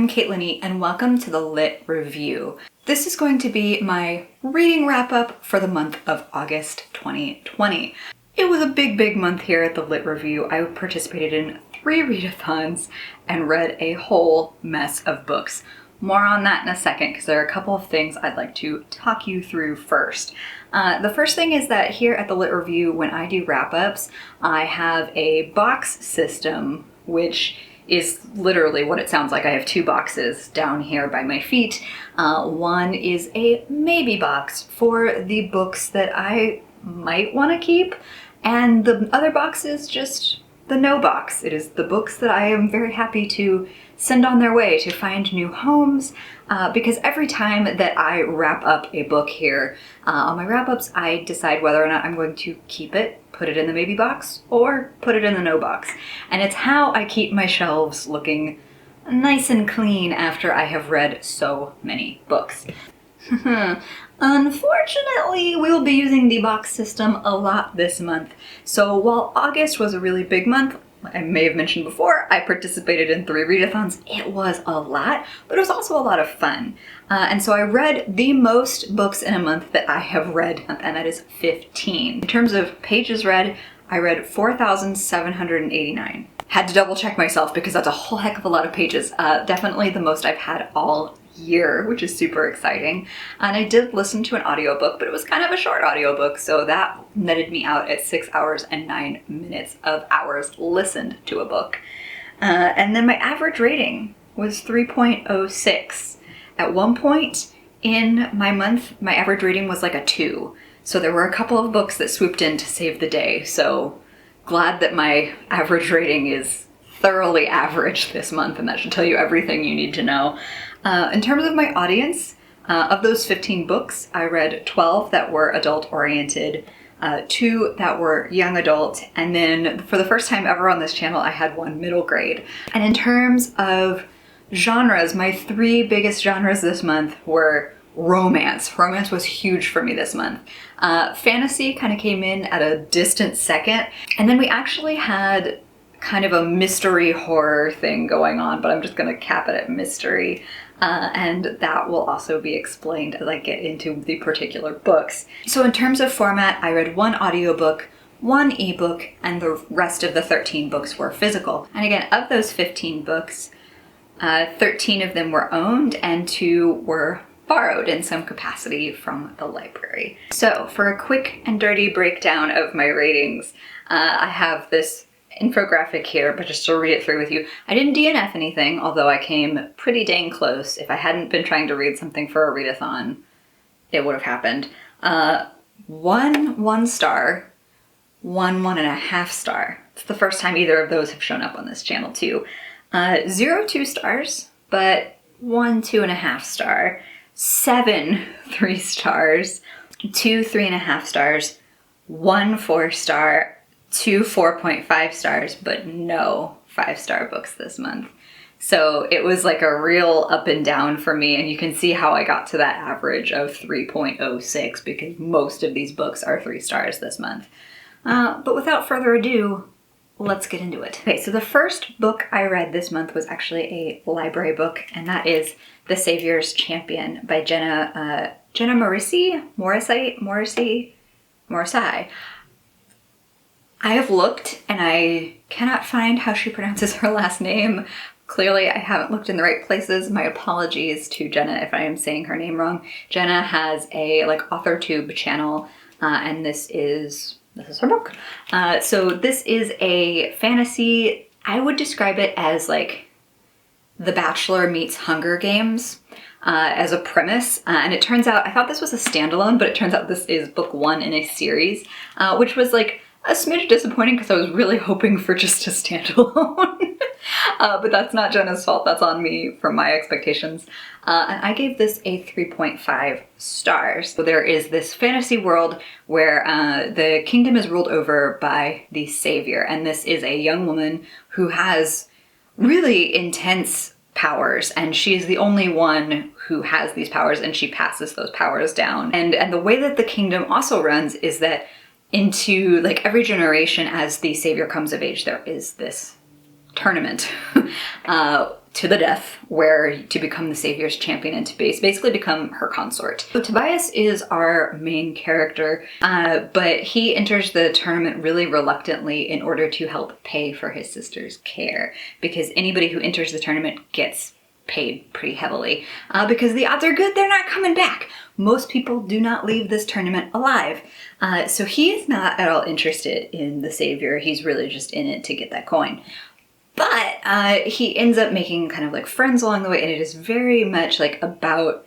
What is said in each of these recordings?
I'm Caitlin and welcome to the Lit Review. This is going to be my reading wrap-up for the month of August 2020. It was a big month here at the Lit Review. I participated in 3 readathons and read a whole mess of books. More on that in a second because there are a couple of things I'd like to talk you through first. The first thing is that here at the Lit Review, when I do wrap-ups, I have a box system, which is literally what it sounds like. I have 2 boxes down here by my feet. One is a maybe box for the books that I might want to keep, and the other box is just the no box. It is the books that I am very happy to send on their way to find new homes, because every time that I wrap up a book here, on my wrap-ups, I decide whether or not I'm going to keep it, put it in the maybe box, or put it in the no box. And it's how I keep my shelves looking nice and clean after I have read so many books. Unfortunately, we will be using the box system a lot this month. So while August was a really big month, I may have mentioned before, I participated in 3 readathons. It was a lot, but it was also a lot of fun. And so I read the most books in a month that I have read, and that is 15. In terms of pages read, I read 4,789. Had to double check myself because that's a whole heck of a lot of pages. Definitely the most I've had all year, which is super exciting. And I did listen to an audiobook, but it was kind of a short audiobook, so that netted me out at 6 hours and 9 minutes of hours listened to a book. And then my average rating was 3.06. At one point in my month, my average rating was like a 2. So there were a couple of books that swooped in to save the day. So glad that my average rating is thoroughly average this month, and that should tell you everything you need to know. In terms of my audience, of those 15 books, I read 12 that were adult-oriented, 2 that were young adult, and then for the first time ever on this channel, I had 1 middle grade. And in terms of genres, my 3 biggest genres this month were romance. Romance was huge for me this month. Fantasy kind of came in at a distant second, and then we actually had kind of a mystery horror thing going on, but I'm just gonna cap it at mystery. And that will also be explained as I get into the particular books. So in terms of format, I read 1 audiobook, 1 ebook, and the rest of the 13 books were physical. And again, of those 15 books, 13 of them were owned and 2 were borrowed in some capacity from the library. So for a quick and dirty breakdown of my ratings, I have this infographic here, but just to read it through with you. I didn't DNF anything, although I came pretty dang close. If I hadn't been trying to read something for a readathon, it would have happened. 1 star, 1 1.5 star. It's the first time either of those have shown up on this channel too. 0 2 stars, but 1 2.5 star. 7 3 stars, 2 3.5 stars, 1 4 star, 2 4.5 stars, but no 5-star books this month. So it was like a real up and down for me, and you can see how I got to that average of 3.06 because most of these books are 3 stars this month. But without further ado, let's get into it. Okay, so the first book I read this month was actually a library book, and that is The Savior's Champion by Jenna Moreci. I have looked and I cannot find how she pronounces her last name. Clearly I haven't looked in the right places. My apologies to Jenna if I am saying her name wrong. Jenna has a AuthorTube channel, and this is her book. So this is a fantasy. I would describe it as like The Bachelor meets Hunger Games as a premise. And it turns out, I thought this was a standalone, but it turns out this is book 1 in a series, which was like a smidge disappointing because I was really hoping for just a standalone. But that's not Jenna's fault, that's on me from my expectations. And I gave this a 3.5 stars. So there is this fantasy world where the kingdom is ruled over by the savior, and this is a young woman who has really intense powers, and she is the only one who has these powers, and she passes those powers down. And the way that the kingdom also runs is that into like every generation as the savior comes of age, there is this tournament to the death, where to become the Savior's champion and to basically become her consort. So Tobias is our main character, but he enters the tournament really reluctantly in order to help pay for his sister's care, because anybody who enters the tournament gets paid pretty heavily, because the odds are good they're not coming back. Most people do not leave this tournament alive. So he is not at all interested in the Savior. He's really just in it to get that coin. But he ends up making kind of like friends along the way, and it is very much like about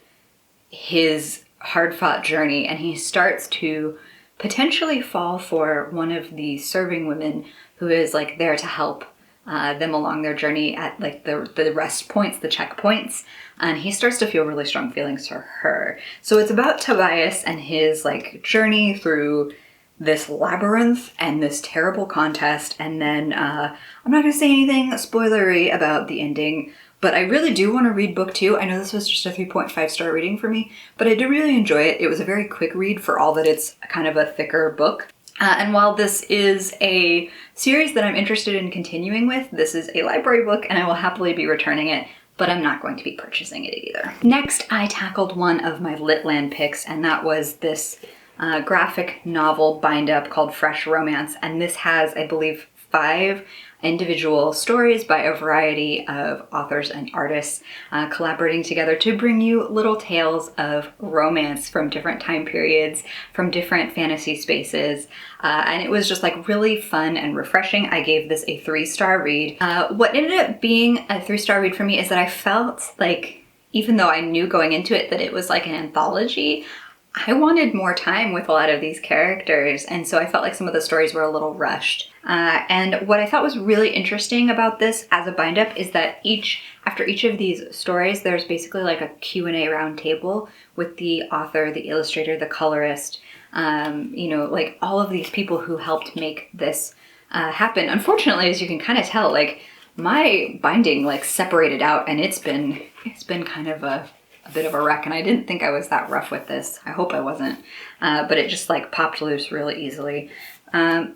his hard-fought journey, and he starts to potentially fall for one of the serving women who is like there to help them along their journey at like the rest points, the checkpoints, and he starts to feel really strong feelings for her. So it's about Tobias and his like journey through this labyrinth and this terrible contest, and then I'm not gonna say anything spoilery about the ending, but I really do want to read book 2. I know this was just a 3.5 star reading for me, but I did really enjoy it. It was a very quick read for all that it's kind of a thicker book. And while this is a series that I'm interested in continuing with, this is a library book and I will happily be returning it, but I'm not going to be purchasing it either. Next, I tackled one of my Litland picks, and that was this graphic novel bind-up called Fresh Romance, and this has, I believe, 5 individual stories by a variety of authors and artists collaborating together to bring you little tales of romance from different time periods, from different fantasy spaces, and it was just like really fun and refreshing. I gave this a 3-star read. What ended up being a 3-star read for me is that I felt like, even though I knew going into it that it was like an anthology, I wanted more time with a lot of these characters, and so I felt like some of the stories were a little rushed. And what I thought was really interesting about this as a bind-up is that after each of these stories, there's basically like a Q&A round table with the author, the illustrator, the colorist, you know, like all of these people who helped make this happen. Unfortunately, as you can kind of tell, like my binding like separated out, and it's been kind of a bit of a wreck, and I didn't think I was that rough with this. I hope I wasn't, but it just like popped loose really easily.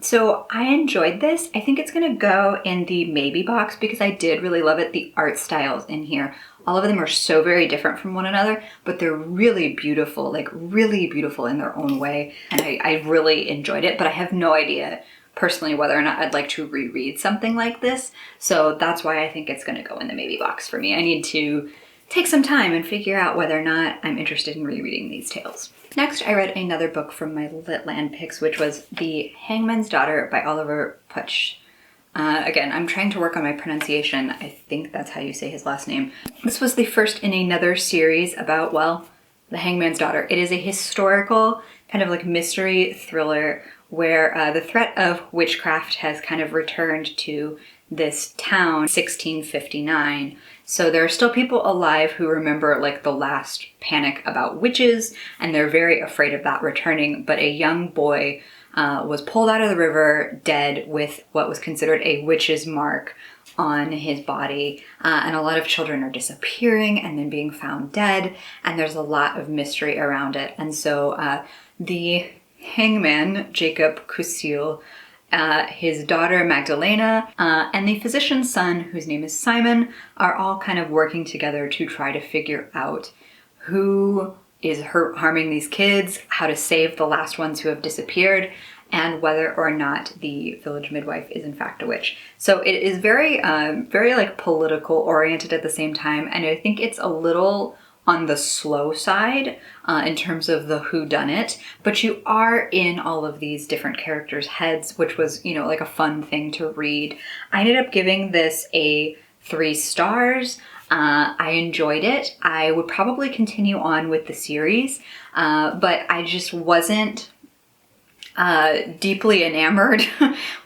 So I enjoyed this. I think it's gonna go in the maybe box because I did really love it. The art styles in here, all of them are so very different from one another, but they're really beautiful, like really beautiful in their own way, and I really enjoyed it, but I have no idea personally whether or not I'd like to reread something like this, so that's why I think it's gonna go in the maybe box for me. I need to take some time and figure out whether or not I'm interested in rereading these tales. Next, I read another book from my Litland picks, which was The Hangman's Daughter by Oliver Pötzsch. Again, I'm trying to work on my pronunciation. I think that's how you say his last name. This was the first in another series about, well, The Hangman's Daughter. It is a historical kind of like mystery thriller where the threat of witchcraft has kind of returned to this town 1659. So there are still people alive who remember like the last panic about witches, and they're very afraid of that returning. But a young boy was pulled out of the river dead with what was considered a witch's mark on his body, and a lot of children are disappearing and then being found dead, and there's a lot of mystery around it. And so the hangman, Jacob Kusil, his daughter Magdalena, and the physician's son, whose name is Simon, are all kind of working together to try to figure out who is harming these kids, how to save the last ones who have disappeared, and whether or not the village midwife is in fact a witch. So it is very, very like political oriented at the same time, and I think it's a little on the slow side in terms of the whodunit, but you are in all of these different characters' heads, which was, you know, like a fun thing to read. I ended up giving this a 3 stars. I enjoyed it. I would probably continue on with the series, but I just wasn't deeply enamored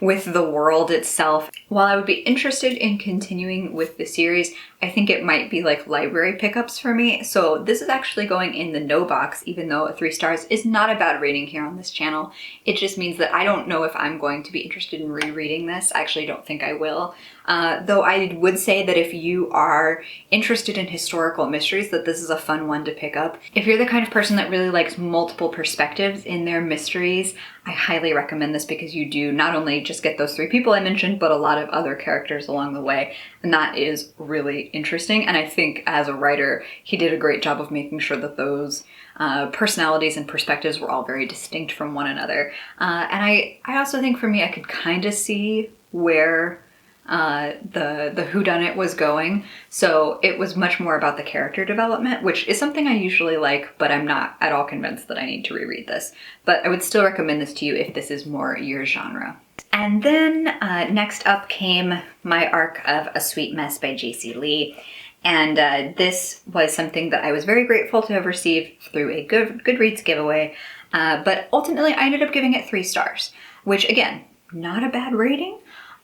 with the world itself. While I would be interested in continuing with the series, I think it might be like library pickups for me. So this is actually going in the no box, even though a 3 stars is not a bad rating here on this channel. It just means that I don't know if I'm going to be interested in rereading this. I actually don't think I will. Though I would say that if you are interested in historical mysteries, that this is a fun one to pick up. If you're the kind of person that really likes multiple perspectives in their mysteries, I highly recommend this because you do not only just get those 3 people I mentioned, but a lot of other characters along the way. And that is really interesting. And I think as a writer, he did a great job of making sure that those personalities and perspectives were all very distinct from one another. And I also think for me, I could kind of see where the whodunit was going. So it was much more about the character development, which is something I usually like, but I'm not at all convinced that I need to reread this. But I would still recommend this to you if this is more your genre. And then next up came my arc of A Sweet Mess by Jayci Lee. And this was something that I was very grateful to have received through a Goodreads giveaway. But ultimately I ended up giving it 3 stars, which again, not a bad rating.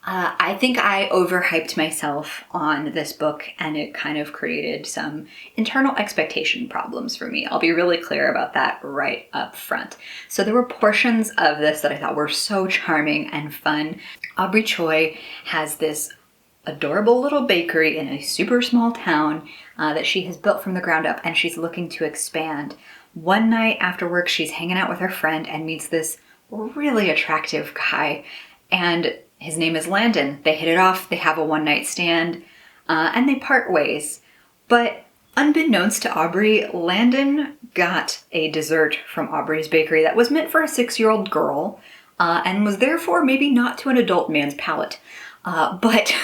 I think I overhyped myself on this book and it kind of created some internal expectation problems for me. I'll be really clear about that right up front. So there were portions of this that I thought were so charming and fun. Aubrey Choi has this adorable little bakery in a super small town that she has built from the ground up, and she's looking to expand. One night after work, she's hanging out with her friend and meets this really attractive guy, and his name is Landon. They hit it off, they have a one-night stand, and they part ways. But unbeknownst to Aubrey, Landon got a dessert from Aubrey's bakery that was meant for a 6-year-old girl, and was therefore maybe not to an adult man's palate. But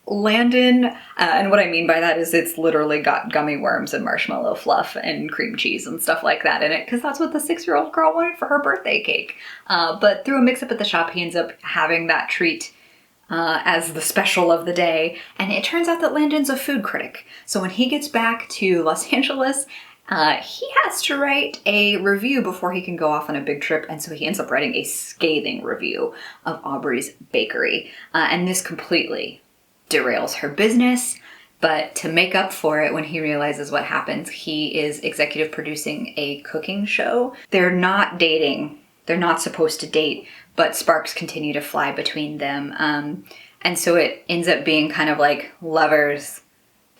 Landon, and what I mean by that is it's literally got gummy worms and marshmallow fluff and cream cheese and stuff like that in it, because that's what the 6-year-old girl wanted for her birthday cake. But through a mix-up at the shop, he ends up having that treat as the special of the day. And it turns out that Landon's a food critic. So when he gets back to Los Angeles, he has to write a review before he can go off on a big trip, and so he ends up writing a scathing review of Aubrey's bakery. And this completely derails her business, but to make up for it, when he realizes what happens, he is executive producing a cooking show. They're not dating. They're not supposed to date, but sparks continue to fly between them. And so it ends up being kind of like lovers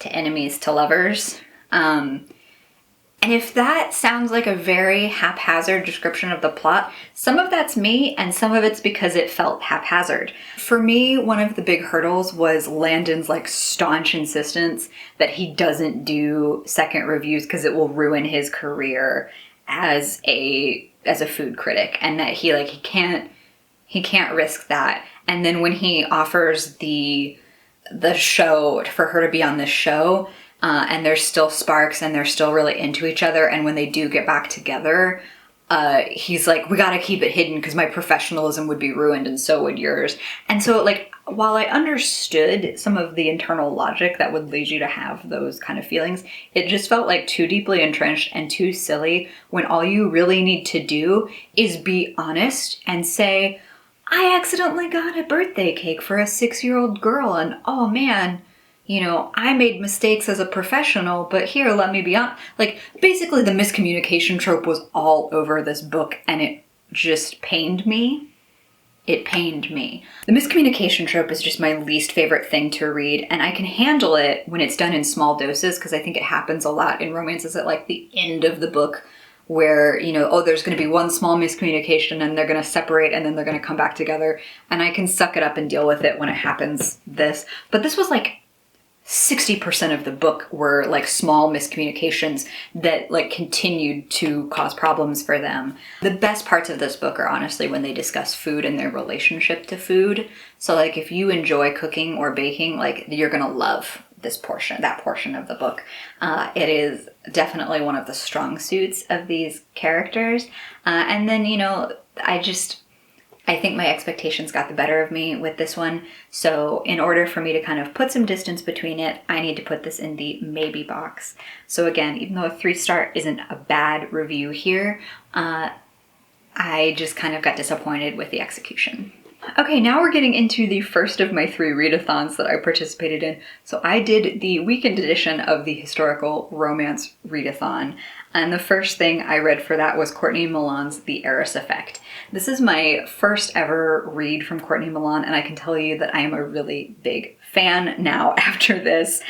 to enemies to lovers. And if that sounds like a very haphazard description of the plot, some of that's me and some of it's because it felt haphazard. For me, one of the big hurdles was Landon's like staunch insistence that he doesn't do second reviews because it will ruin his career as a food critic, and that he can't risk that. And then when he offers the show for her to be on this show, and there's still sparks and they're still really into each other, and when they do get back together, he's like, we gotta keep it hidden because my professionalism would be ruined and so would yours. And so like, while I understood some of the internal logic that would lead you to have those kind of feelings, it just felt like too deeply entrenched and too silly when all you really need to do is be honest and say, I accidentally got a birthday cake for a 6-year-old girl, and oh man, you know, I made mistakes as a professional, but here, let me be honest. Like, basically the miscommunication trope was all over this book, and it just pained me. It pained me. The miscommunication trope is just my least favorite thing to read, and I can handle it when it's done in small doses, because I think it happens a lot in romances at like the end of the book, where, you know, oh, there's going to be one small miscommunication and they're going to separate and then they're going to come back together, and I can suck it up and deal with it when it happens this. But this was like 60% of the book were like small miscommunications that like continued to cause problems for them. The best parts of this book are honestly when they discuss food and their relationship to food. So like if you enjoy cooking or baking, like you're gonna love that portion of the book. It is definitely one of the strong suits of these characters. And then, you know, I think my expectations got the better of me with this one. So in order for me to kind of put some distance between it, I need to put this in the maybe box. So again, even though a 3-star isn't a bad review here, I just kind of got disappointed with the execution. Okay, now we're getting into the first of my 3 readathons that I participated in. So I did the weekend edition of the historical romance readathon, and the first thing I read for that was Courtney Milan's The Heiress Effect. This is my first ever read from Courtney Milan, and I can tell you that I am a really big fan now after this.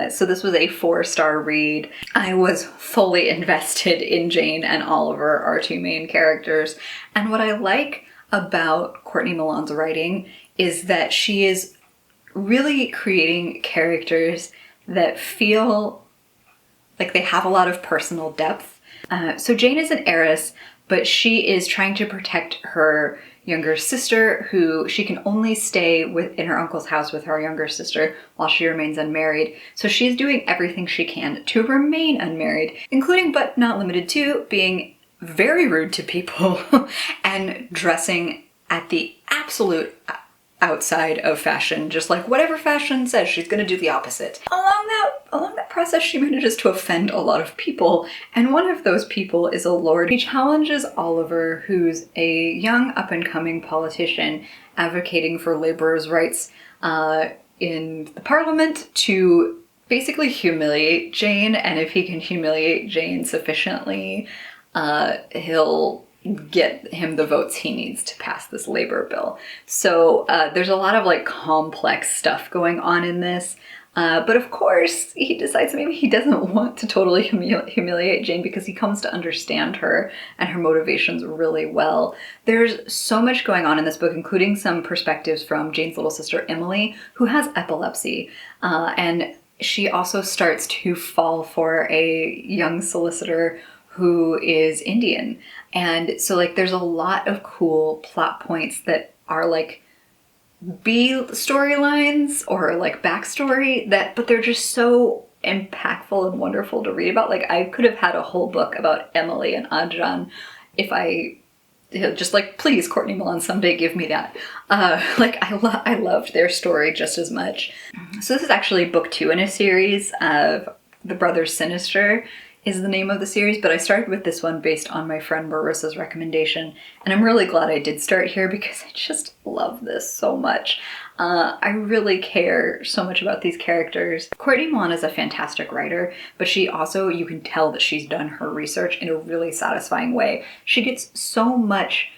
So this was a 4-star read. I was fully invested in Jane and Oliver, our 2 main characters, and what I like about Courtney Milan's writing is that she is really creating characters that feel like they have a lot of personal depth. So Jane is an heiress, but she is trying to protect her younger sister, who she can only stay in her uncle's house with her younger sister while she remains unmarried. So she's doing everything she can to remain unmarried, including but not limited to being very rude to people and dressing at the absolute outside of fashion, just like whatever fashion says, she's gonna do the opposite. Along that process, she manages to offend a lot of people, and one of those people is a lord. He challenges Oliver, who's a young up-and-coming politician advocating for laborers' rights in the parliament, to basically humiliate Jane, and if he can humiliate Jane sufficiently, he'll get him the votes he needs to pass this labor bill. So there's a lot of like complex stuff going on in this. But of course, he decides maybe he doesn't want to totally humiliate Jane because he comes to understand her and her motivations really well. There's so much going on in this book, including some perspectives from Jane's little sister, Emily, who has epilepsy. And she also starts to fall for a young solicitor who is Indian. And so like there's a lot of cool plot points that are like B storylines or like backstory but they're just so impactful and wonderful to read about. Like I could have had a whole book about Emily and Adjan if I just like, please, Courtney Milan, someday give me that. Like I loved their story just as much. So this is actually book 2 in a series of The Brothers Sinister is the name of the series, but I started with this one based on my friend Marissa's recommendation, and I'm really glad I did start here because I just love this so much. I really care so much about these characters. Courtney Milan is a fantastic writer, but she also, you can tell that she's done her research in a really satisfying way. She gets so much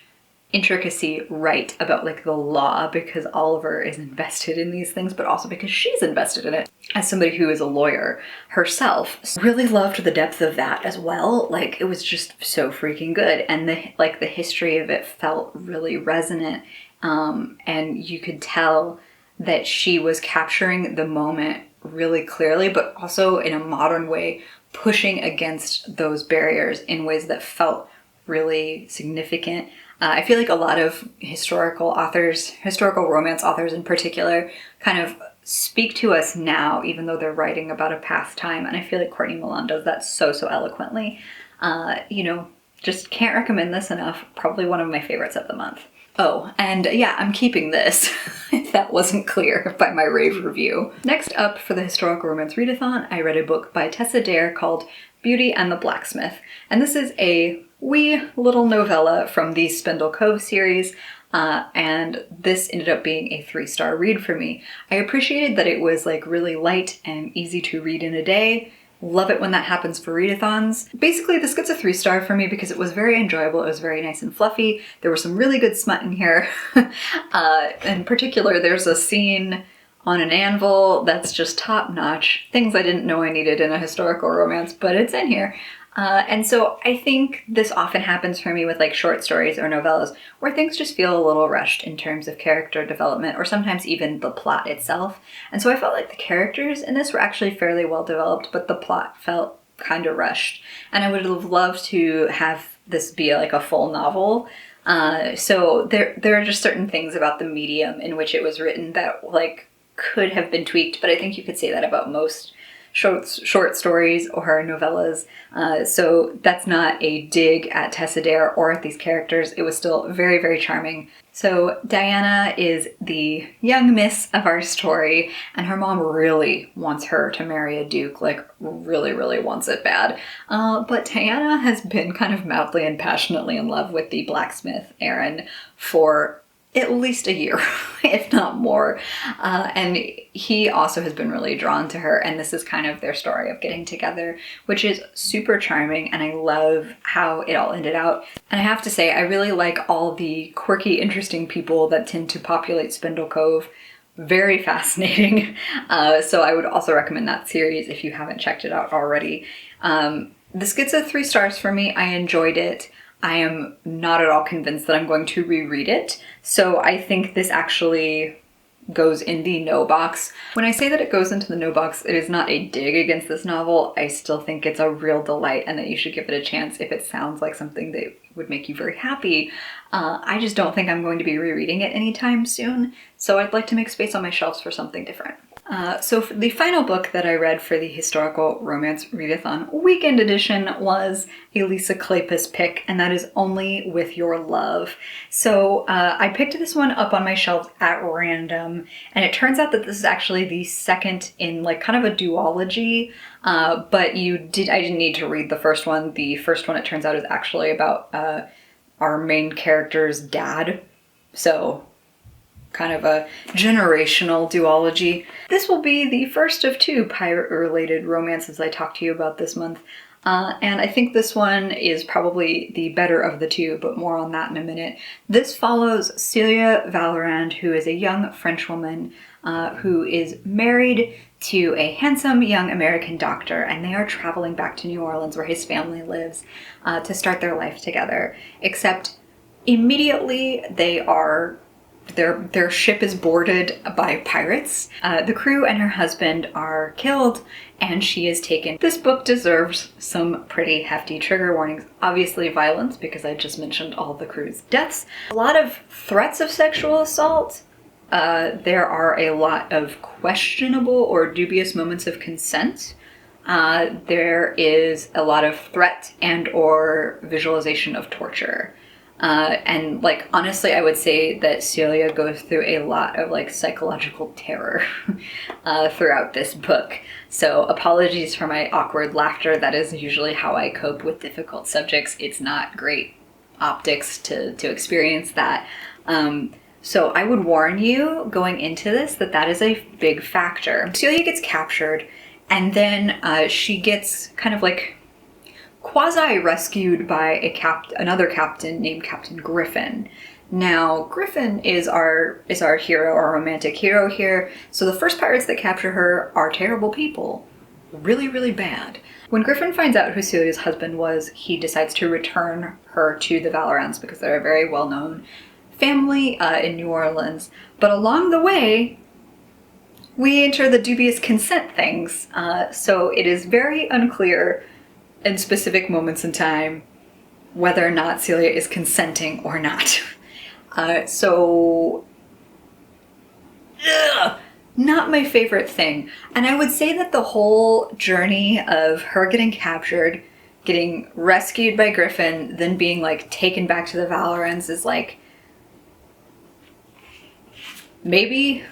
intricacy right about like the law because Oliver is invested in these things, but also because she's invested in it as somebody who is a lawyer herself. So really loved the depth of that as well. Like it was just so freaking good, and the history of it felt really resonant, and you could tell that she was capturing the moment really clearly, but also in a modern way, pushing against those barriers in ways that felt really significant. I feel like a lot of historical authors, historical romance authors in particular, kind of speak to us now, even though they're writing about a past time. And I feel like Courtney Milan does that so eloquently. You know, just can't recommend this enough. Probably one of my favorites of the month. Oh, and yeah, I'm keeping this, if that wasn't clear by my rave review. Next up for the historical romance readathon, I read a book by Tessa called Beauty and the Blacksmith. And this is a wee little novella from the Spindle Cove series, and this ended up being a 3-star read for me. I appreciated that it was like really light and easy to read in a day. Love it when that happens for readathons. Basically, this gets a 3-star for me because it was very enjoyable. It was very nice and fluffy. There was some really good smut in here. In particular, there's a scene on an anvil that's just top-notch. Things I didn't know I needed in a historical romance, but it's in here. And so I think this often happens for me with like short stories or novellas where things just feel a little rushed in terms of character development, or sometimes even the plot itself. And so I felt like the characters in this were actually fairly well developed, but the plot felt kind of rushed. And I would have loved to have this be like a full novel. So there are just certain things about the medium in which it was written that like could have been tweaked, but I think you could say that about most short stories or novellas. So that's not a dig at Tessa or at these characters. It was still very charming. So Diana is the young miss of our story, and her mom really wants her to marry a duke, like really wants it bad. But Diana has been kind of madly and passionately in love with the blacksmith, Aaron, for at least a year, if not more. And he also has been really drawn to her, and this is kind of their story of getting together, which is super charming, and I love how it all ended out. And I have to say, I really like all the quirky, interesting people that tend to populate Spindle Cove. Very fascinating. So I would also recommend that series if you haven't checked it out already. This gets a 3 stars for me. I enjoyed it. I am not at all convinced that I'm going to reread it. So I think this actually goes in the no box. When I say that it goes into the no box, it is not a dig against this novel. I still think it's a real delight and that you should give it a chance if it sounds like something that would make you very happy. I just don't think I'm going to be rereading it anytime soon. So I'd like to make space on my shelves for something different. So the final book that I read for the Historical Romance Readathon Weekend Edition was a Lisa Kleypas pick, and that is Only With Your Love. So I picked this one up on my shelves at random, and it turns out that this is actually the second in like kind of a duology, but I didn't need to read the first one. The first one, it turns out, is actually about our main character's dad. So kind of a generational duology. This will be the first of 2 pirate-related romances I talked to you about this month. And I think this one is probably the better of the 2, but more on that in a minute. This follows Celia Valorand, who is a young French woman who is married to a handsome young American doctor, and they are traveling back to New Orleans where his family lives to start their life together. Except immediately their ship is boarded by pirates. The crew and her husband are killed, and she is taken. This book deserves some pretty hefty trigger warnings. Obviously violence, because I just mentioned all the crew's deaths. A lot of threats of sexual assault. There are a lot of questionable or dubious moments of consent. There is a lot of threat and or visualization of torture. And like, honestly, I would say that Celia goes through a lot of like psychological terror throughout this book. So apologies for my awkward laughter. That is usually how I cope with difficult subjects. It's not great optics to experience that. So I would warn you going into this that is a big factor. Celia gets captured, and then she gets kind of like quasi-rescued by another captain named Captain Griffin. Now, Griffin is our hero, our romantic hero here. So the first pirates that capture her are terrible people. Really, really bad. When Griffin finds out who Celia's husband was, he decides to return her to the Valorands because they're a very well-known family in New Orleans. But along the way, we enter the dubious consent things. So it is very unclear in specific moments in time whether or not Celia is consenting or not. Not my favorite thing. And I would say that the whole journey of her getting captured, getting rescued by Griffin, then being like taken back to the Valorands is like maybe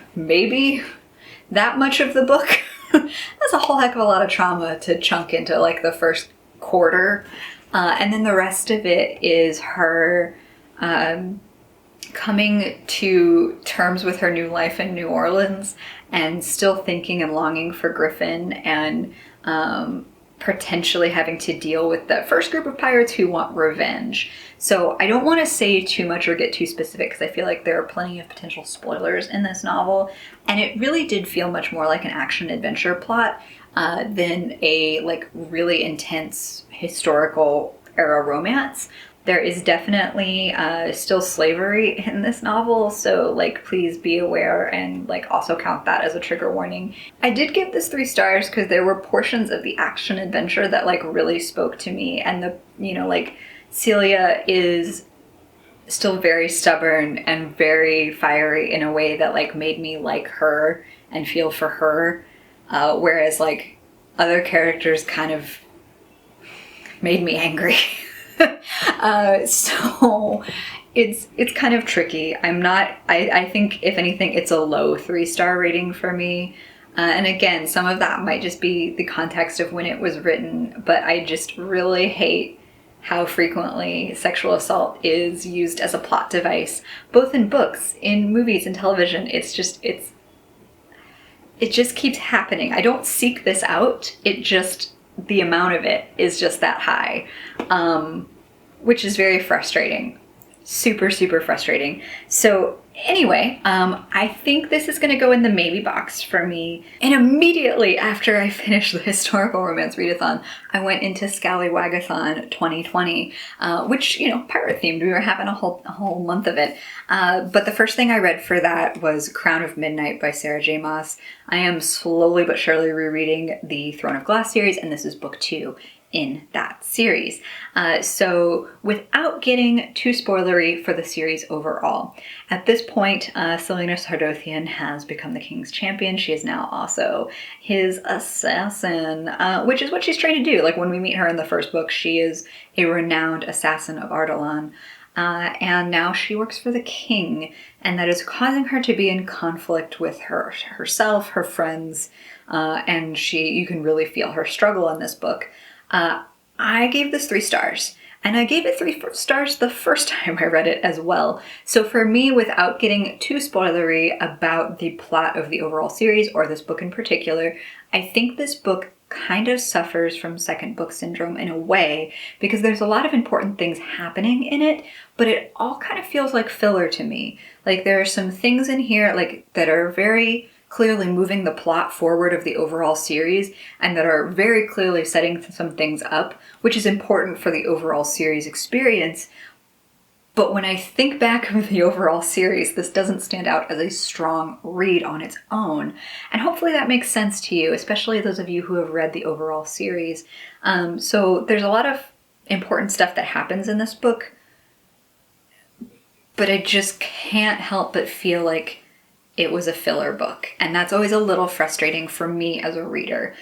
that much of the book. That's a whole heck of a lot of trauma to chunk into like the first quarter. And then the rest of it is her coming to terms with her new life in New Orleans and still thinking and longing for Griffin, and potentially having to deal with that first group of pirates who want revenge. So I don't want to say too much or get too specific because I feel like there are plenty of potential spoilers in this novel, and it really did feel much more like an action-adventure plot than a like really intense historical era romance. There is definitely still slavery in this novel, so like please be aware and like also count that as a trigger warning. I did give this 3 stars because there were portions of the action adventure that like really spoke to me, and the, you know, like Celia is still very stubborn and very fiery in a way that like made me like her and feel for her, whereas like other characters kind of made me angry. So it's kind of tricky. I think if anything, it's a low 3-star rating for me. And again, some of that might just be the context of when it was written, but I just really hate how frequently sexual assault is used as a plot device, both in books, in movies, and television. It just keeps happening. I don't seek this out. The amount of it is just that high, which is very frustrating. Super, super frustrating. So anyway, I think this is going to go in the maybe box for me. And immediately after I finished the historical romance readathon, I went into Scallywagathon 2020, which, you know, pirate themed. We were having a whole month of it. But the first thing I read for that was Crown of Midnight by Sarah J. Maas. I am slowly but surely rereading the Throne of Glass series, and this is book 2 in that series. So without getting too spoilery for the series overall, at this point, Selena Sardothian has become the king's champion. She is now also his assassin, which is what she's trying to do. Like, when we meet her in the first book, she is a renowned assassin of Ardalan. And now she works for the king, and that is causing her to be in conflict with herself, her friends, and you can really feel her struggle in this book. I gave this 3 stars, and I gave it 3 stars the first time I read it as well. So for me, without getting too spoilery about the plot of the overall series, or this book in particular, I think this book kind of suffers from second book syndrome in a way, because there's a lot of important things happening in it, but it all kind of feels like filler to me. Like, there are some things in here that are very clearly moving the plot forward of the overall series, and that are very clearly setting some things up, which is important for the overall series experience. But when I think back of the overall series, this doesn't stand out as a strong read on its own. And hopefully that makes sense to you, especially those of you who have read the overall series. So there's a lot of important stuff that happens in this book, but I just can't help but feel like it was a filler book. And that's always a little frustrating for me as a reader.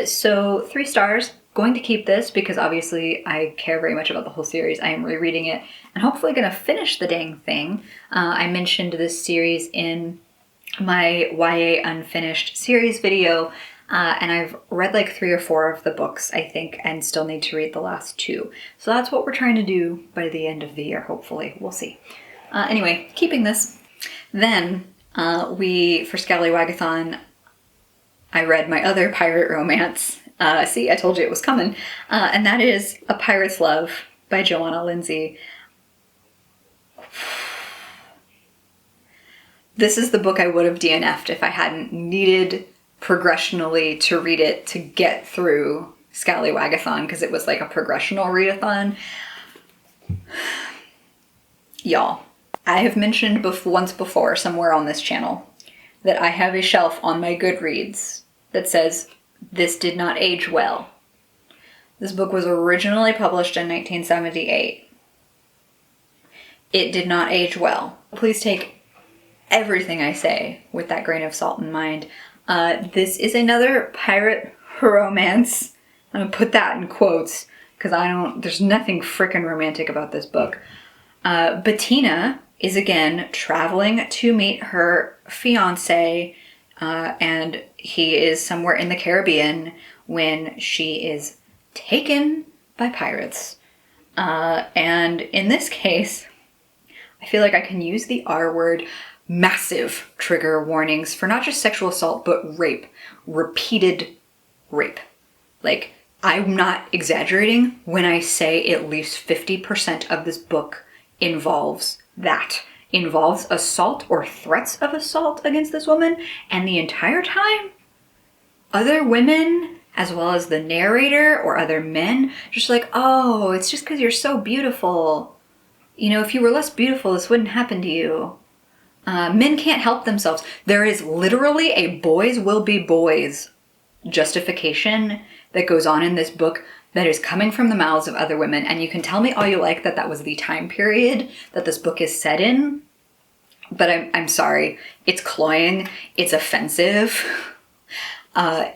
So 3 stars. Going to keep this because obviously I care very much about the whole series. I am rereading it and hopefully going to finish the dang thing. I mentioned this series in my YA Unfinished series video, and I've read like 3 or 4 of the books, I think, and still need to read the last 2. So that's what we're trying to do by the end of the year, hopefully. We'll see. Anyway, keeping this. Then for Scallywagathon, I read my other pirate romance. See, I told you it was coming. And that is A Pirate's Love by Johanna Lindsey. This is the book I would have DNF'd if I hadn't needed progressionally to read it to get through Scallywagathon, because it was like a progressional readathon. Y'all, I have mentioned once before somewhere on this channel that I have a shelf on my Goodreads that says, "This did not age well." This book was originally published in 1978. It did not age well. Please take everything I say with that grain of salt in mind. This is another pirate romance. I'm gonna put that in quotes because there's nothing frickin' romantic about this book. Bettina is again traveling to meet her fiance, and he is somewhere in the Caribbean when she is taken by pirates. And in this case, I feel like I can use the R word. Massive trigger warnings for not just sexual assault, but rape. Repeated rape. Like, I'm not exaggerating when I say at least 50% of this book involves that. Involves assault or threats of assault against this woman, and the entire time, other women, as well as the narrator or other men, just like, "Oh, it's just because you're so beautiful. You know, if you were less beautiful, this wouldn't happen to you. Men can't help themselves." There is literally a boys will be boys justification that goes on in this book that is coming from the mouths of other women. And you can tell me all you like that was the time period that this book is set in, but I'm sorry. It's cloying. It's offensive.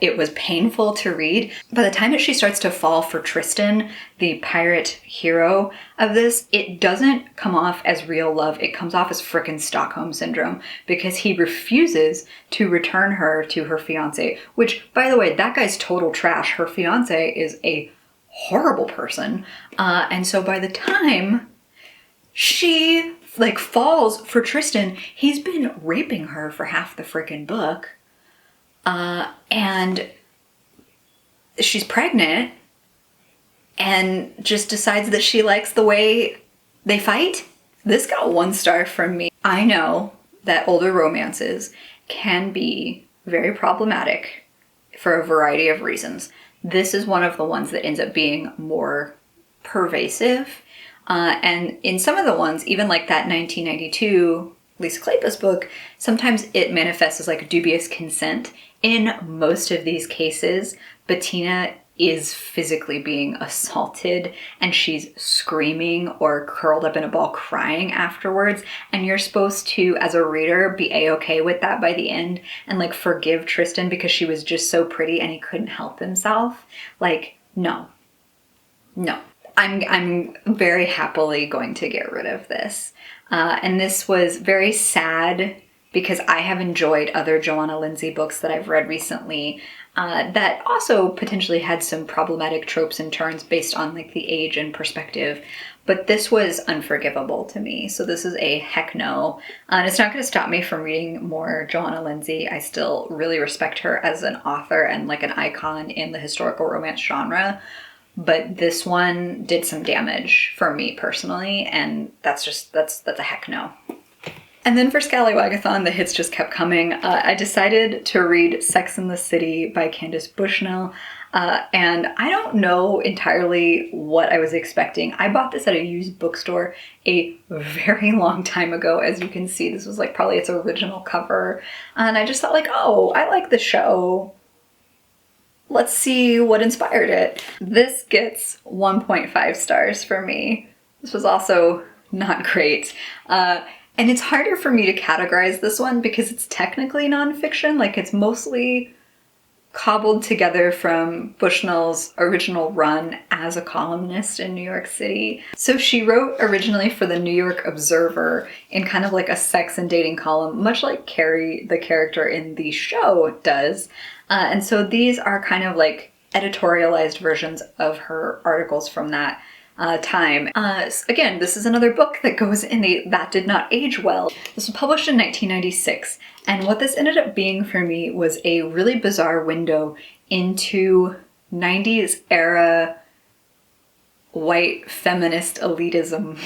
It was painful to read. By the time that she starts to fall for Tristan, the pirate hero of this, it doesn't come off as real love. It comes off as frickin' Stockholm Syndrome, because he refuses to return her to her fiance, which, by the way, that guy's total trash. Her fiance is a horrible person. And so by the time she like falls for Tristan, he's been raping her for half the freaking book. And she's pregnant and just decides that she likes the way they fight. This got 1 star from me. I know that older romances can be very problematic for a variety of reasons. This is one of the ones that ends up being more pervasive. And in some of the ones, even like that 1992 Lisa Kleypas book, sometimes it manifests as like dubious consent. In most of these cases, Bettina is physically being assaulted and she's screaming or curled up in a ball crying afterwards, and you're supposed to, as a reader, be a-okay with that by the end and like forgive Tristan because she was just so pretty and he couldn't help himself. Like, no. I'm very happily going to get rid of this. And this was very sad because I have enjoyed other Johanna Lindsey books that I've read recently that also potentially had some problematic tropes and turns based on like the age and perspective. But this was unforgivable to me. So this is a heck no. And it's not going to stop me from reading more Johanna Lindsey. I still really respect her as an author and like an icon in the historical romance genre. But this one did some damage for me personally, and that's a heck no. And then for Scallywagathon, the hits just kept coming. I decided to read Sex and the City by Candace Bushnell, and I don't know entirely what I was expecting. I bought this at a used bookstore a very long time ago. As you can see, this was like probably its original cover, and I just thought like, oh, I like the show. Let's see what inspired it. This gets 1.5 stars for me. This was also not great. And it's harder for me to categorize this one because it's technically nonfiction. Like, it's mostly cobbled together from Bushnell's original run as a columnist in New York City. So she wrote originally for the New York Observer in kind of like a sex and dating column, much like Carrie, the character in the show, does. And so these are kind of like editorialized versions of her articles from that time. Again, this is another book that goes in the that did not age well. This was published in 1996, and what this ended up being for me was a really bizarre window into 90s era white feminist elitism.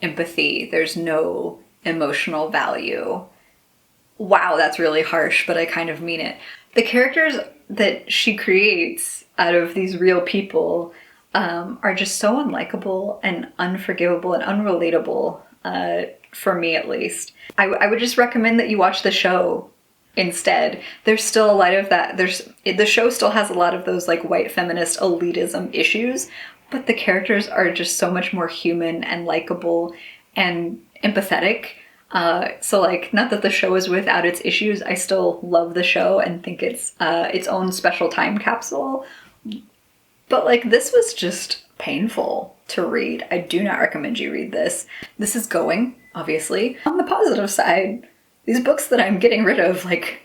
Empathy. There's no emotional value. Wow, that's really harsh, but I kind of mean it. The characters that she creates out of these real people are just so unlikable and unforgivable and unrelatable, for me at least. I would just recommend that you watch the show instead. There's still a lot of that. The show still has a lot of those like white feminist elitism issues, but the characters are just so much more human and likable and empathetic. So like, not that the show is without its issues, I still love the show and think it's its own special time capsule. But like, this was just painful to read. I do not recommend you read this. This is going, obviously. On the positive side, these books that I'm getting rid of, like,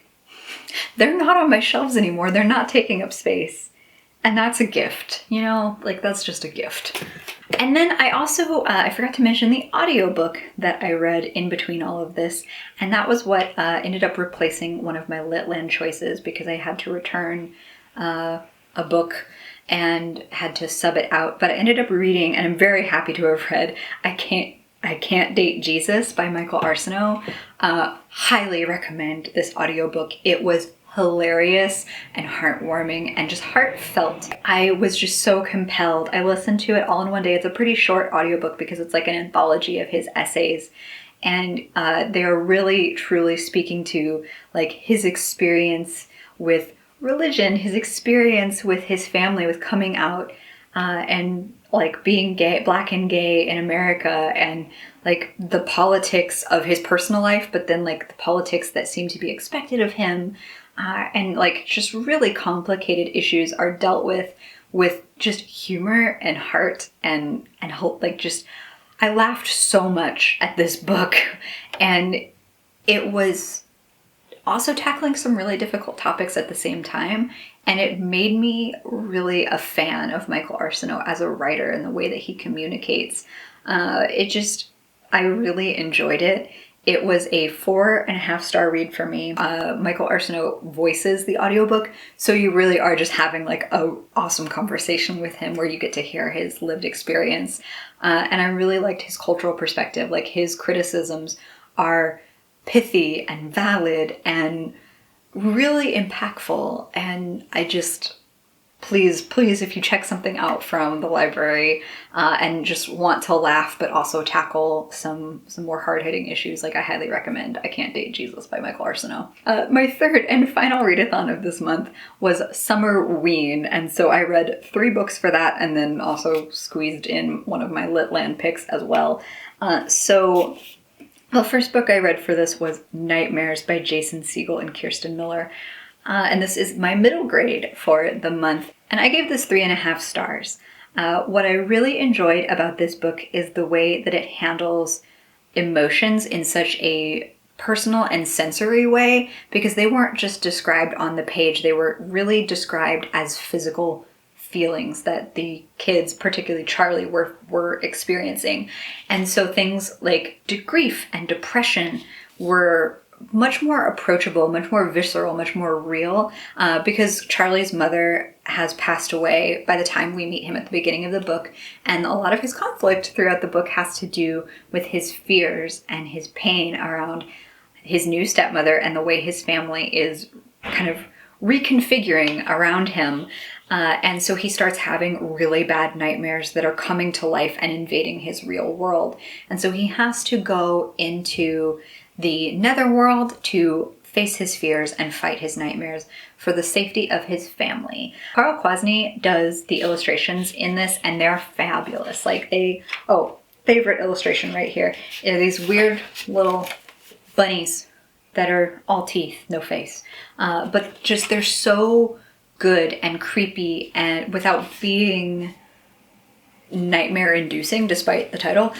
they're not on my shelves anymore. They're not taking up space. And that's a gift, you know? Like, that's just a gift. And then I also, I forgot to mention the audiobook that I read in between all of this. And that was what ended up replacing one of my Litland choices because I had to return a book and had to sub it out. But I ended up reading, and I'm very happy to have read, I Can't Date Jesus by Michael Arceneaux. Highly recommend this audiobook. It was hilarious and heartwarming and just heartfelt. I was just so compelled. I listened to it all in one day. It's a pretty short audiobook because it's like an anthology of his essays. And they're really, truly speaking to like his experience with religion, his experience with his family, with coming out, and like being gay, black and gay in America, and like the politics of his personal life, but then like the politics that seem to be expected of him, and like just really complicated issues are dealt with just humor and heart and hope. Like, just, I laughed so much at this book, and it was also tackling some really difficult topics at the same time. And it made me really a fan of Michael Arceneaux as a writer and the way that he communicates. I really enjoyed it. It was a 4.5-star read for me. Michael Arceneaux voices the audiobook, so you really are just having like a awesome conversation with him where you get to hear his lived experience. And I really liked his cultural perspective. Like, his criticisms are pithy and valid and really impactful. And I just, please, if you check something out from the library and just want to laugh but also tackle some more hard-hitting issues, like, I highly recommend I Can't Date Jesus by Michael Arceneaux. My third and final readathon of this month was Summer Ween, and so I read 3 books for that and then also squeezed in one of my Litland picks as well. The first book I read for this was Nightmares by Jason Segel and Kirsten Miller. And this is my middle grade for the month. And I gave this 3.5 stars. What I really enjoyed about this book is the way that it handles emotions in such a personal and sensory way, because they weren't just described on the page. They were really described as physical feelings that the kids, particularly Charlie, were experiencing. And so things like grief and depression were much more approachable, much more visceral, much more real, because Charlie's mother has passed away by the time we meet him at the beginning of the book, and a lot of his conflict throughout the book has to do with his fears and his pain around his new stepmother and the way his family is kind of reconfiguring around him. And so he starts having really bad nightmares that are coming to life and invading his real world. And so he has to go into the netherworld to face his fears and fight his nightmares for the safety of his family. Carl Kwasny does the illustrations in this, and they're fabulous. Like, favorite illustration right here are these weird little bunnies that are all teeth, no face. But just, they're so good and creepy and without being nightmare-inducing, despite the title.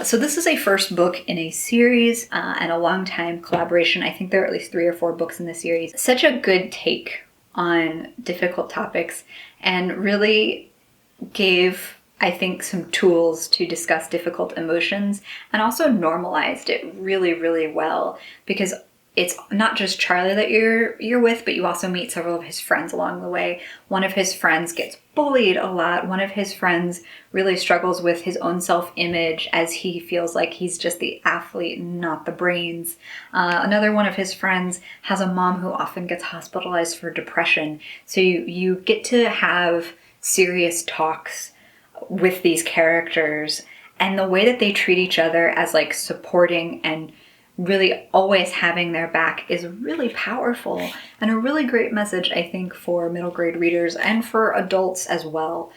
So this is a first book in a series and a long-time collaboration. I think there are at least 3 or 4 books in the series. Such a good take on difficult topics, and really gave, I think, some tools to discuss difficult emotions, and also normalized it really, really well, because it's not just Charlie that you're with, but you also meet several of his friends along the way. One of his friends gets bullied a lot. One of his friends really struggles with his own self-image, as he feels like he's just the athlete, not the brains. Another one of his friends has a mom who often gets hospitalized for depression. So you get to have serious talks with these characters, and the way that they treat each other as like supporting and really always having their back is really powerful, and a really great message, I think, for middle grade readers and for adults as well.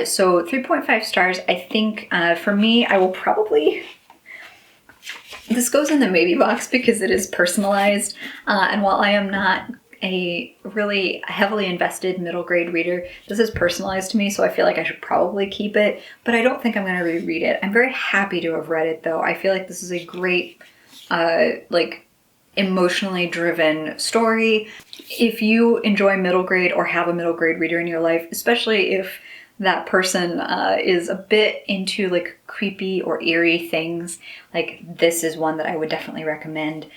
So 3.5 stars. I think for me, I will probably, this goes in the maybe box because it is personalized, and while I am not a really heavily invested middle grade reader, this is personalized to me, so I feel like I should probably keep it, but I don't think I'm going to reread it. I'm very happy to have read it, though. I feel like this is a great like emotionally driven story. If you enjoy middle grade or have a middle grade reader in your life, especially if that person is a bit into like creepy or eerie things, like, this is one that I would definitely recommend.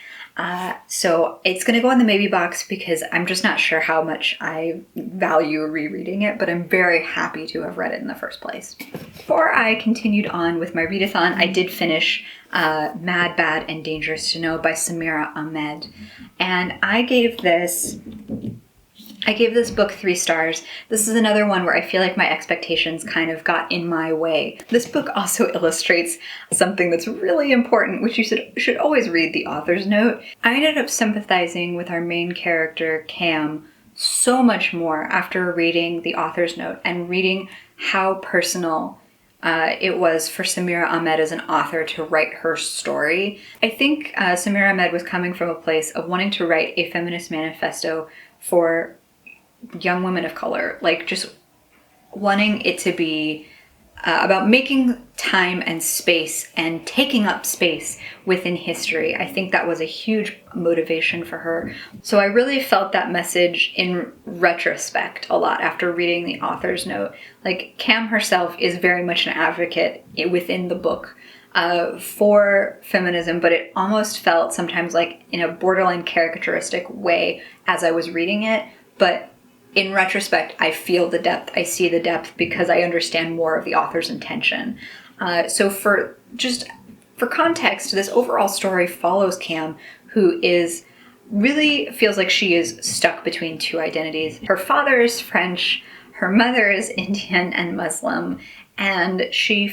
So it's going to go in the maybe box because I'm just not sure how much I value rereading it, but I'm very happy to have read it in the first place. Before I continued on with my readathon, I did finish Mad, Bad, and Dangerous to Know by Samira Ahmed. And I gave this book 3 stars. This is another one where I feel like my expectations kind of got in my way. This book also illustrates something that's really important, which you should always read the author's note. I ended up sympathizing with our main character, Cam, so much more after reading the author's note and reading how personal it was for Samira Ahmed as an author to write her story. I think Samira Ahmed was coming from a place of wanting to write a feminist manifesto for young women of color, like just wanting it to be about making time and space and taking up space within history. I think that was a huge motivation for her. So I really felt that message in retrospect a lot after reading the author's note. Like, Cam herself is very much an advocate within the book for feminism, but it almost felt sometimes like in a borderline caricaturistic way as I was reading it. But in retrospect, I feel the depth, I see the depth because I understand more of the author's intention. So for context, this overall story follows Cam, who really feels like she is stuck between two identities. Her father is French, her mother is Indian and Muslim, and she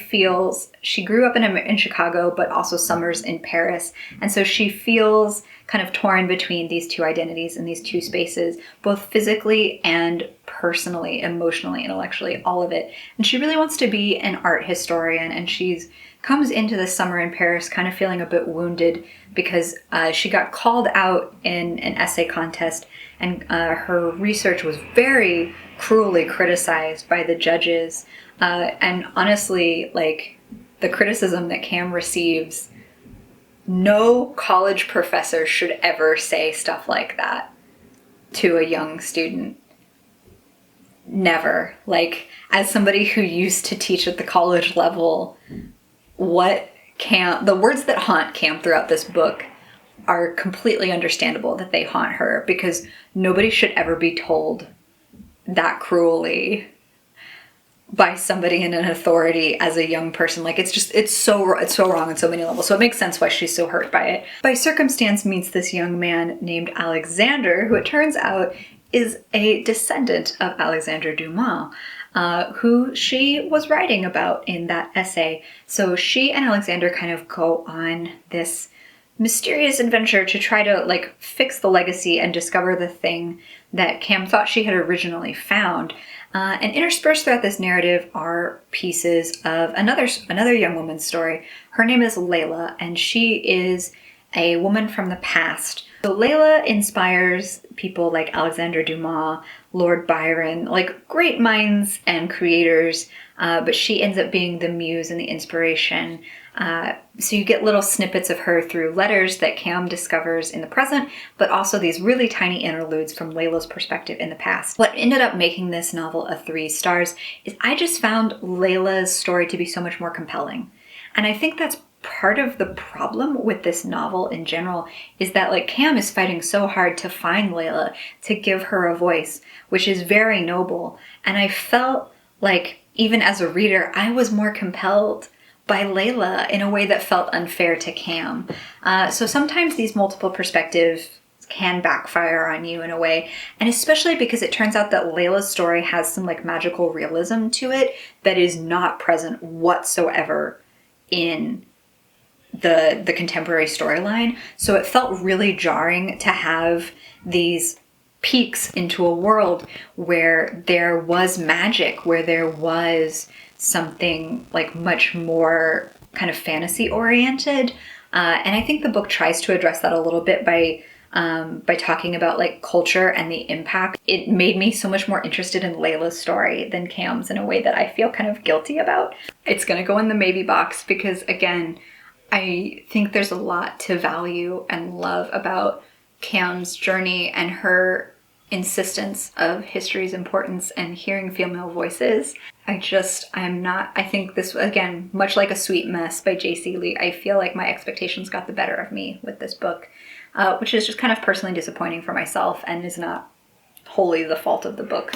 grew up in Chicago, but also summers in Paris. And so she feels kind of torn between these two identities and these two spaces, both physically and personally, emotionally, intellectually, all of it. And she really wants to be an art historian, and comes into the summer in Paris kind of feeling a bit wounded because she got called out in an essay contest, and her research was very cruelly criticized by the judges. And honestly, like, the criticism that Cam receives, no college professor should ever say stuff like that to a young student. Never. Like, as somebody who used to teach at the college level, the words that haunt Cam throughout this book are completely understandable that they haunt her, because nobody should ever be told that cruelly by somebody in an authority as a young person. Like, it's so wrong on so many levels. So it makes sense why she's so hurt by it. By circumstance meets this young man named Alexander, who it turns out is a descendant of Alexander Dumas, who she was writing about in that essay. So she and Alexander kind of go on this mysterious adventure to try to, like, fix the legacy and discover the thing that Cam thought she had originally found. And interspersed throughout this narrative are pieces of another young woman's story. Her name is Layla, and she is a woman from the past. So Layla inspires people like Alexander Dumas, Lord Byron, like great minds and creators, but she ends up being the muse and the inspiration. So you get little snippets of her through letters that Cam discovers in the present, but also these really tiny interludes from Layla's perspective in the past. What ended up making this novel a 3 stars is I just found Layla's story to be so much more compelling. And I think that's part of the problem with this novel in general, is that, like, Cam is fighting so hard to find Layla, to give her a voice, which is very noble. And I felt like, even as a reader, I was more compelled by Layla in a way that felt unfair to Cam. So sometimes these multiple perspectives can backfire on you in a way, and especially because it turns out that Layla's story has some, like, magical realism to it that is not present whatsoever in the contemporary storyline. So it felt really jarring to have these peeks into a world where there was magic, where there was something, like, much more kind of fantasy oriented. And I think the book tries to address that a little bit by talking about, like, culture and the impact. It made me so much more interested in Layla's story than Cam's in a way that I feel kind of guilty about. It's gonna go in the maybe box because, again, I think there's a lot to value and love about Cam's journey and her insistence of history's importance and hearing female voices. I think this, again, much like A Sweet Mess by Jayci, I feel like my expectations got the better of me with this book, which is just kind of personally disappointing for myself and is not wholly the fault of the book.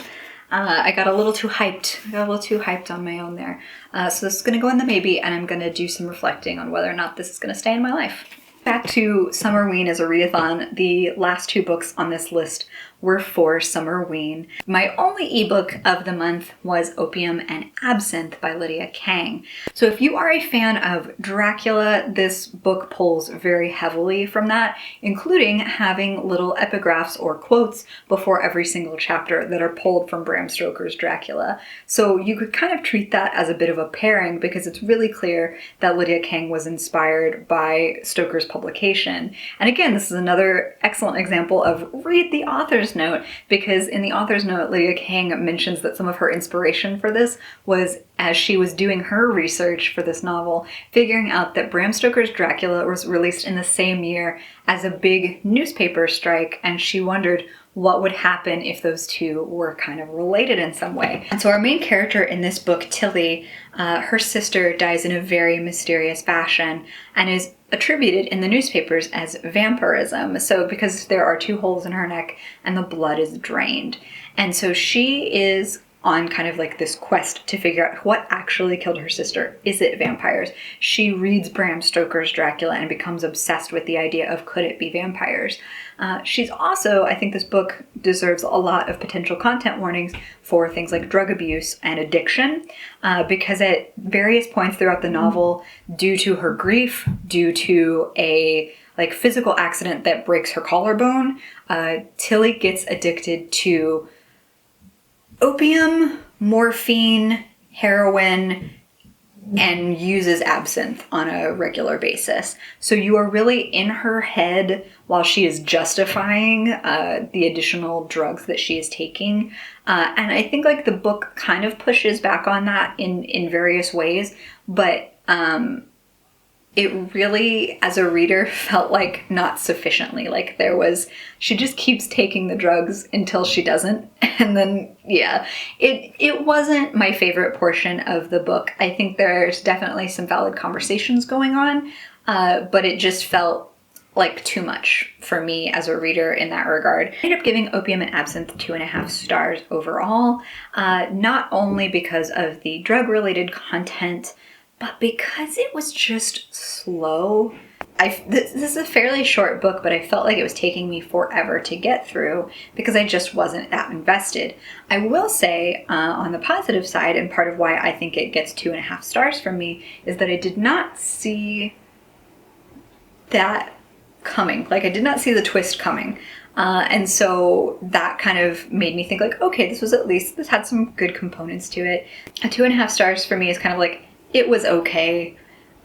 I got a little too hyped on my own there. So this is going to go in the maybe, and I'm going to do some reflecting on whether or not this is going to stay in my life. Back to Summerween as a readathon, the last 2 books on this list were for Summerween. My only ebook of the month was Opium and Absinthe by Lydia Kang. So if you are a fan of Dracula, this book pulls very heavily from that, including having little epigraphs or quotes before every single chapter that are pulled from Bram Stoker's Dracula. So you could kind of treat that as a bit of a pairing, because it's really clear that Lydia Kang was inspired by Stoker's publication. And again, this is another excellent example of read the author's note, because in the author's note, Lydia Kang mentions that some of her inspiration for this was as she was doing her research for this novel, figuring out that Bram Stoker's Dracula was released in the same year as a big newspaper strike, and she wondered what would happen if those two were kind of related in some way. And so our main character in this book, Tilly, her sister dies in a very mysterious fashion and is attributed in the newspapers as vampirism. So because there are 2 holes in her neck and the blood is drained. And so she is on kind of like this quest to figure out what actually killed her sister. Is it vampires? She reads Bram Stoker's Dracula and becomes obsessed with the idea of could it be vampires? She's also, I think this book deserves a lot of potential content warnings for things like drug abuse and addiction, because at various points throughout the novel, due to her grief, due to a physical accident that breaks her collarbone, Tilly gets addicted to opium, morphine, heroin, and uses absinthe on a regular basis. So you are really in her head while she is justifying the additional drugs that she is taking. And I think the book kind of pushes back on that in various ways, but it really, as a reader, felt like not sufficiently. She just keeps taking the drugs until she doesn't. And then, yeah, it wasn't my favorite portion of the book. I think there's definitely some valid conversations going on, but it just felt like too much for me as a reader in that regard. I ended up giving Opium and Absinthe 2.5 stars overall, not only because of the drug-related content, but because it was just slow. This is a fairly short book, but I felt like it was taking me forever to get through because I just wasn't that invested. I will say, on the positive side, and part of why I think it gets 2.5 stars from me, is that I did not see that coming. I did not see the twist coming. And so that kind of made me think okay, this had some good components to it. A 2.5 stars for me is kind of it was okay.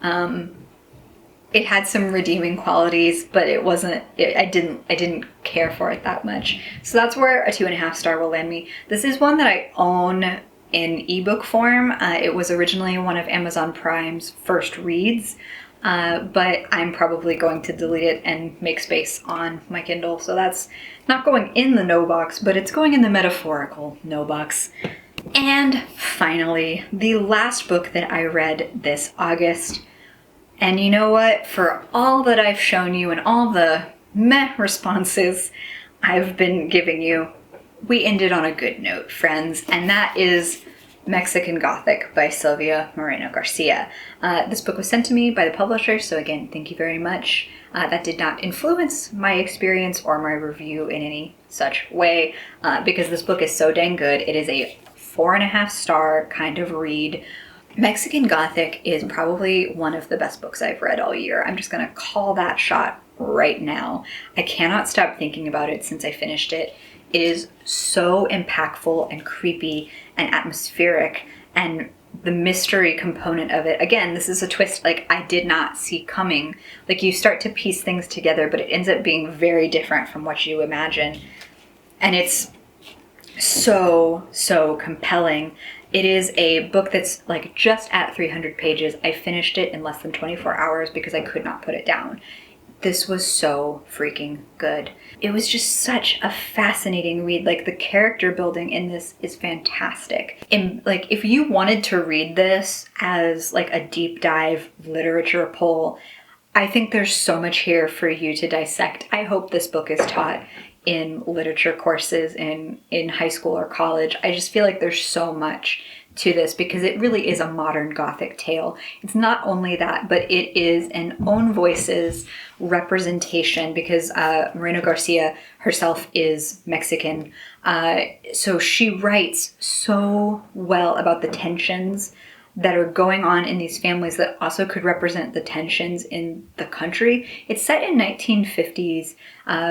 It had some redeeming qualities, but it wasn't, I didn't care for it that much. So that's where a 2.5 star will land me. This is one that I own in ebook form. It was originally one of Amazon Prime's first reads, but I'm probably going to delete it and make space on my Kindle. So that's not going in the no box, but it's going in the metaphorical no box. And finally, the last book that I read this August. And you know what? For all that I've shown you and all the meh responses I've been giving you, we ended on a good note, friends. And that is Mexican Gothic by Silvia Moreno Garcia. This book was sent to me by the publisher, so again, thank you very much. That did not influence my experience or my review in any such way, because this book is so dang good. It is a 4.5 star kind of read. Mexican Gothic is probably one of the best books I've read all year. I'm just gonna call that shot right now. I cannot stop thinking about it since I finished it. It is so impactful and creepy and atmospheric, and the mystery component of it, again, this is a twist I did not see coming. You start to piece things together, but it ends up being very different from what you imagine. And it's so compelling. It is a book that's just at 300 pages. I finished it in less than 24 hours because I could not put it down. This was so freaking good. It was just such a fascinating read. The character building in this is fantastic. And if you wanted to read this as a deep dive literature poll, I think there's so much here for you to dissect. I hope this book is taught in literature courses in high school or college. I just feel like there's so much to this because it really is a modern Gothic tale. It's not only that, but it is an own voices representation because Moreno Garcia herself is Mexican. So she writes so well about the tensions that are going on in these families that also could represent the tensions in the country. It's set in 1950s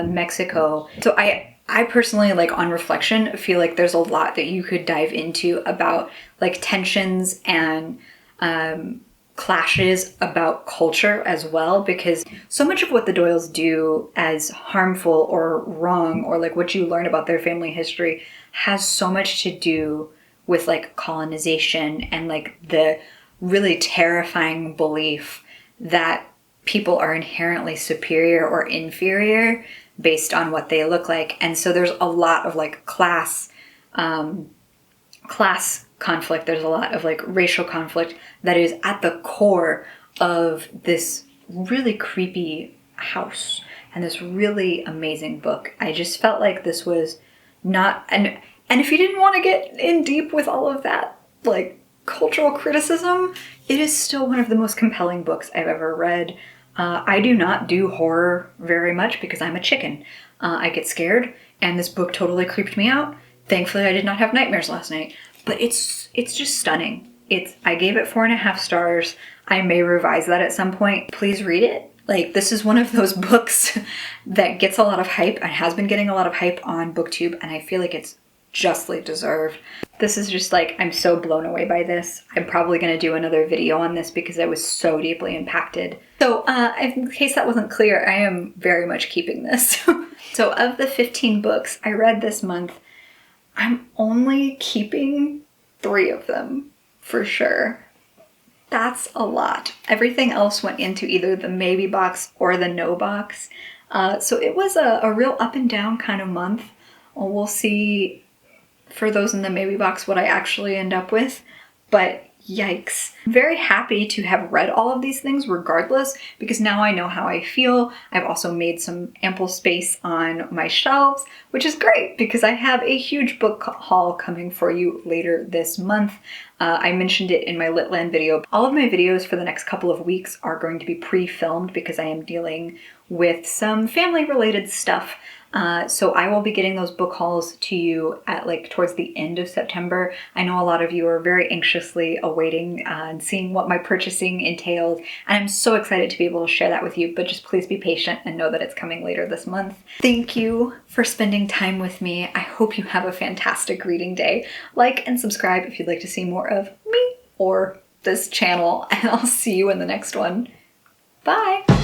Mexico. So I personally, on reflection, feel like there's a lot that you could dive into about tensions and clashes about culture as well, because so much of what the Doyles do as harmful or wrong, or like what you learn about their family history, has so much to do with like colonization and like the really terrifying belief that people are inherently superior or inferior based on what they look like. And so there's a lot of like class conflict. There's a lot of like racial conflict that is at the core of this really creepy house and this really amazing book. I just felt like this was not, and if you didn't want to get in deep with all of that like cultural criticism, it is still one of the most compelling books I've ever read. I do not do horror very much because I'm a chicken. I get scared, and this book totally creeped me out. Thankfully, I did not have nightmares last night. But it's just stunning. I gave it 4.5 stars. I may revise that at some point. Please read it. Like, this is one of those books that gets a lot of hype and has been getting a lot of hype on BookTube, and I feel like it's justly deserved. This is just like, I'm so blown away by this. I'm probably going to do another video on this because I was so deeply impacted. So in case that wasn't clear, I am very much keeping this. So of the 15 books I read this month, I'm only keeping 3 of them for sure. That's a lot. Everything else went into either the maybe box or the no box. So it was a real up and down kind of month. We'll see for those in the maybe box what I actually end up with, but yikes. I'm very happy to have read all of these things regardless, because now I know how I feel. I've also made some ample space on my shelves, which is great because I have a huge book haul coming for you later this month. I mentioned it in my Litland video. All of my videos for the next couple of weeks are going to be pre-filmed because I am dealing with some family related stuff. So I will be getting those book hauls to you at like towards the end of September. I know a lot of you are very anxiously awaiting and seeing what my purchasing entailed, and I'm so excited to be able to share that with you, but just please be patient and know that it's coming later this month. Thank you for spending time with me. I hope you have a fantastic reading day. Like and subscribe if you'd like to see more of me or this channel, and I'll see you in the next one. Bye!